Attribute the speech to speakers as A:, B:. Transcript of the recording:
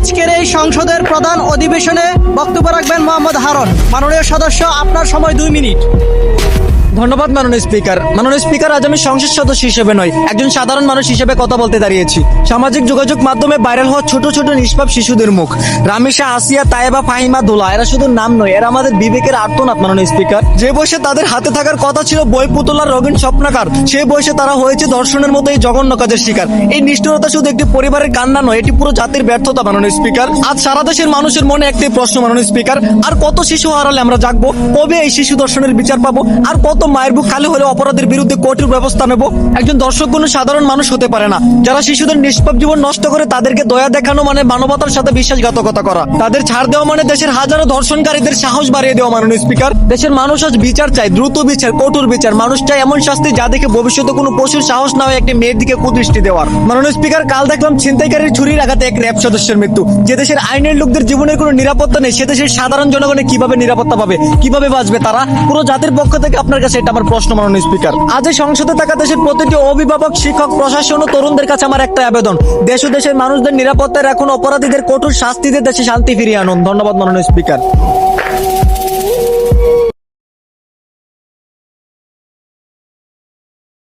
A: আজকের এই সংসদের প্রধান অধিবেশনে বক্তব্য রাখবেন মোহাম্মদ হারুন। মাননীয় সদস্য, আপনার সময় 2 মিনিট।
B: ধন্যবাদ মাননীয় স্পিকার। মাননীয় স্পিকার, আজ আমি সংসদ সদস্য হিসেবে নয়, একজন সাধারণ মানুষ হিসেবে কথা বলতে দাঁড়িয়েছি। সামাজিক যোগাযোগ মাধ্যমে ভাইরাল হওয়া ছোট ছোট নিষ্পাপ শিশুদের মুখ, রামিসা, আসিয়া, তায়েবা, ফাহিমা, দোলা, এরা শুধু নাম নয়, এরা আমাদের বিবেকের আর্তনাদ। মাননীয় স্পিকার, যে বয়সে তাদের হাতে থাকার কথা ছিল বই পুতলার রঙিন স্বপ্নাকার, সেই বয়সে তারা হয়েছে ধর্ষণের মতো এই জঘন্য কাজের শিকার। এই নিষ্ঠুরতা শুধু একটি পরিবারের কান্না নয়, এটি পুরো জাতির ব্যর্থতা। মাননীয় স্পিকার, আজ সারা দেশের মানুষের মনে একটাই প্রশ্ন মাননীয় স্পিকার, আর কত শিশু হারালে আমরা জাগবো? কবে এই শিশু ধর্ষণের বিচার পাবো? আর কত মায়ের বুক খালি হলে অপরাধের বিরুদ্ধে কঠোর ব্যবস্থা নেব? একজন দর্শক কোনো সাধারণ মানুষ হতে পারে না। যারা শিশুদের নিষ্পাপ জীবন নষ্ট করে তাদেরকে দয়া দেখানো মানে মানবতার সাথে বিশ্বাসঘাতকতা করা। তাদের ছাড় দেওয়া মানে দেশের হাজারো ধর্ষণকারীদের সাহস বাড়িয়ে দেওয়া। মাননীয় স্পিকার, দেশের মানুষ আজ বিচার চায়, দ্রুত বিচার, কঠোর বিচার। মানুষ চায় এমন শাস্তি যা দেখে ভবিষ্যতে কোনো পশুর সাহস না হয় একটি মেয়ের দিকে কুদৃষ্টি দেওয়ার। মাননীয় স্পিকার, কাল দেখলাম ছিনতাইকারীর ছুরির আঘাতে এক র্যাব সদস্যের মৃত্যু। যে দেশের আইনের লোকদের জীবনের কোনো নিরাপত্তা নেই, সে দেশের সাধারণ জনগণের কিভাবে নিরাপত্তা পাবে? কিভাবে বাঁচবে তারা? পুরো জাতির পক্ষ থেকে আপনার কাছে এটা আমার প্রশ্ন মাননীয় স্পিকার। আজ এই সংসদে থাকা দেশের প্রতিটি অভিভাবক, শিক্ষক, প্রশাসন ও তরুণদের কাছে আমার একটা আবেদন, দেশ ও দেশের মানুষদের নিরাপত্তায় রাখুন, অপরাধীদের কঠোর শাস্তি দিয়ে দেশে শান্তি ফিরিয়ে আনুন। ধন্যবাদ মাননীয় স্পিকার।